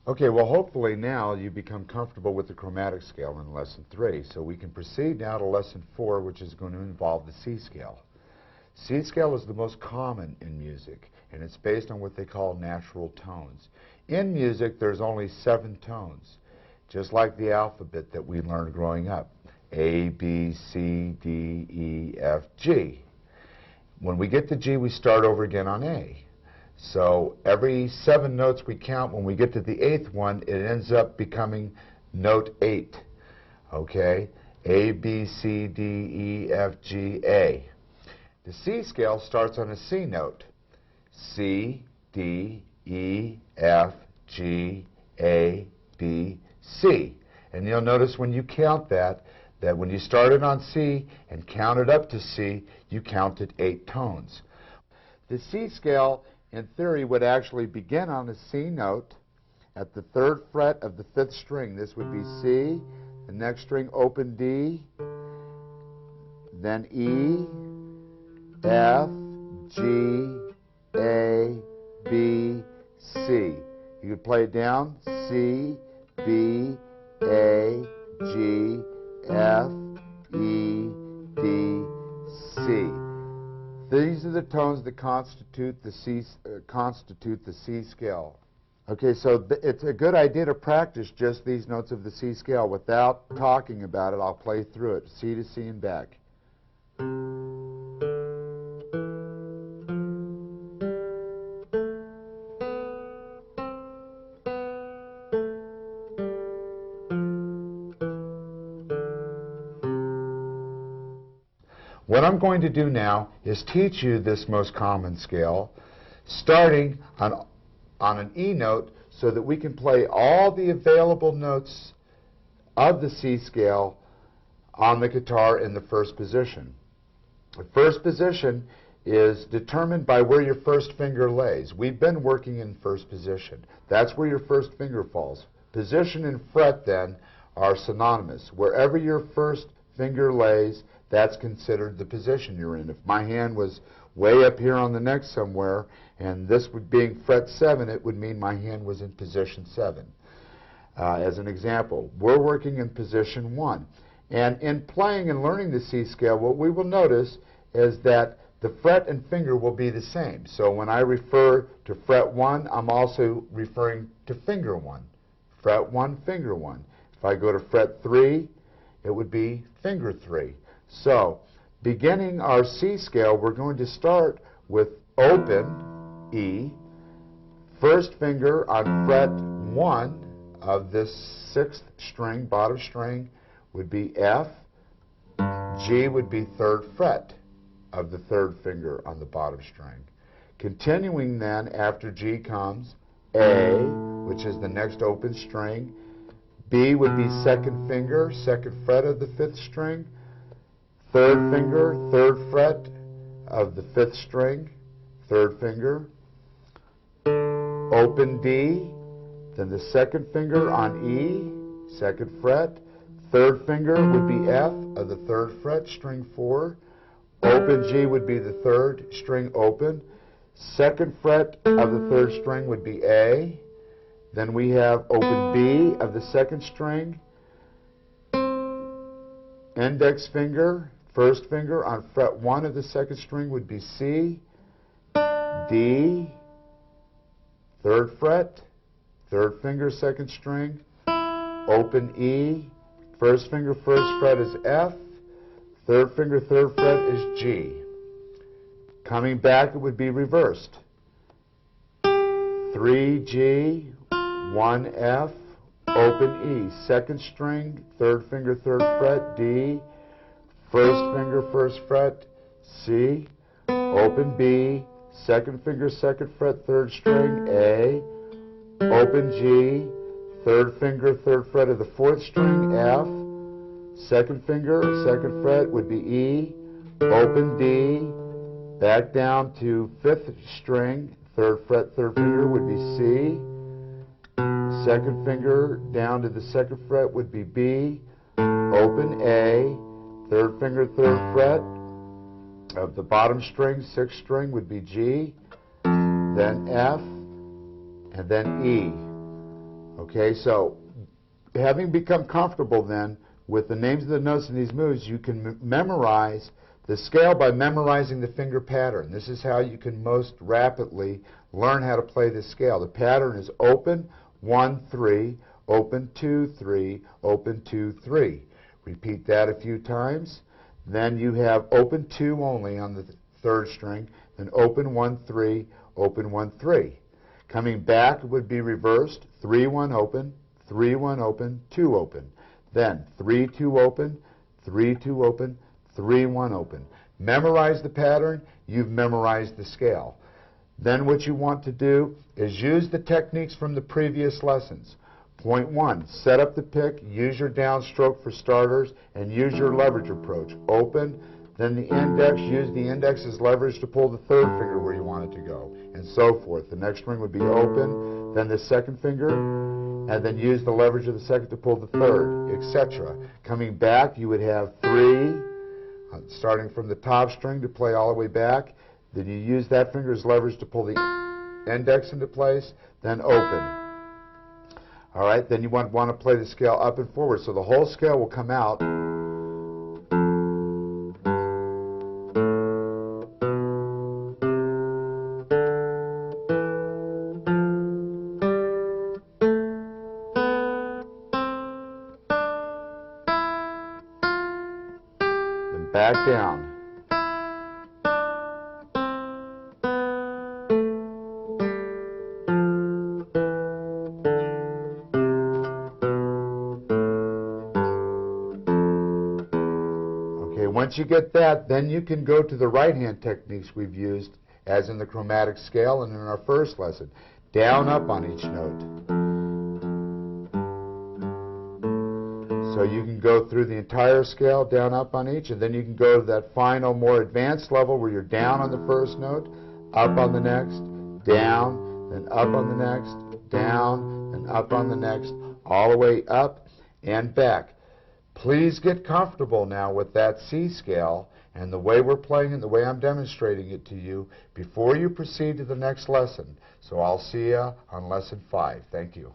Okay, well, hopefully now you become comfortable with the chromatic scale in Lesson 3. So we can proceed now to Lesson 4, which is going to involve the C scale. C scale is the most common in music, and it's based on what they call natural tones. In music, there's only 7 tones, just like the alphabet that we learned growing up. A, B, C, D, E, F, G. When we get to G, we start over again on A. So every 7 notes we count, when we get to the 8th one, it ends up becoming note 8. Okay? A, B, C, D, E, F, G, A. The C scale starts on a C note. C, D, E, F, G, A, B, C. And you'll notice when you count that when you started on C and counted up to C, you counted 8 tones. The C scale, in theory, would actually begin on a C note at the 3rd fret of the 5th string. This would be C, the next string open D, then E, F, G, A, B, C. You could play it down, C, B, A, G, F, E, D, C. These are the tones that constitute the C scale. Okay, so it's a good idea to practice just these notes of the C scale without talking about it. I'll play through it, C to C and back. What I'm going to do now is teach you this most common scale, starting on an E note, so that we can play all the available notes of the C scale on the guitar in the first position. The first position is determined by where your first finger lays. We've been working in first position. That's where your first finger falls. Position and fret, then, are synonymous. Wherever your first finger lays, that's considered the position you're in. If my hand was way up here on the neck somewhere, and this would being fret 7, it would mean my hand was in position 7. As an example, we're working in position 1. And in playing and learning the C scale, what we will notice is that the fret and finger will be the same. So when I refer to fret 1, I'm also referring to finger 1. Fret 1, finger 1. If I go to fret 3, it would be finger 3. So, beginning our C scale, we're going to start with open, E, first finger on fret 1 of this 6th string, bottom string, would be F, G would be 3rd fret of the 3rd finger on the bottom string. Continuing then, after G comes A, which is the next open string, B would be 2nd finger, 2nd fret of the 5th string, 3rd finger, 3rd fret of the 5th string, 3rd finger, open D, then the 2nd finger on E, 2nd fret, 3rd finger would be F of the 3rd fret, string 4, open G would be the 3rd string open, 2nd fret of the 3rd string would be A, then we have open B of the 2nd string, index finger, 1st finger on fret 1 of the 2nd string would be C, D, 3rd fret, 3rd finger, 2nd string, open E, 1st finger, 1st fret is F, 3rd finger, 3rd fret is G. Coming back, it would be reversed. 3G, 1F, open E, 2nd string, 3rd finger, 3rd fret, D, 1st finger, 1st fret, C, open B, 2nd finger, 2nd fret, 3rd string, A, open G, 3rd finger, 3rd fret of the 4th string, F, 2nd finger, 2nd fret would be E, open D, back down to 5th string, 3rd fret, 3rd finger would be C, 2nd finger down to the 2nd fret would be B, open A, 3rd finger, 3rd fret of the bottom string, 6th string would be G, then F, and then E. Okay, so having become comfortable then with the names of the notes in these moves, you can memorize the scale by memorizing the finger pattern. This is how you can most rapidly learn how to play this scale. The pattern is open, 1, 3, open, 2, 3, open, 2, 3. Repeat that a few times. Then you have open 2 only on the third string, then open 1, 3, open 1, 3. Coming back would be reversed, 3, 1 open, 3, 1 open, 2 open. Then 3, 2 open, 3, 2 open, 3, 1 open. Memorize the pattern, you've memorized the scale. Then what you want to do is use the techniques from the previous lessons. Point 1, set up the pick, use your downstroke for starters, and use your leverage approach. Open, then the index, use the index as leverage to pull the third finger where you want it to go, and so forth. The next string would be open, then the second finger, and then use the leverage of the second to pull the third, etc. Coming back, you would have 3, starting from the top string to play all the way back. Then you use that finger as leverage to pull the index into place, then open. All right, then you want to play the scale up and forward, so the whole scale will come out. Then back down. Once you get that, then you can go to the right-hand techniques we've used, as in the chromatic scale and in our first lesson. Down, up on each note. So you can go through the entire scale, down, up on each, and then you can go to that final, more advanced level where you're down on the first note, up on the next, down, then up on the next, down, and up on the next, all the way up and back. Please get comfortable now with that C scale and the way we're playing it, the way I'm demonstrating it to you before you proceed to the next lesson. So I'll see you on lesson 5. Thank you.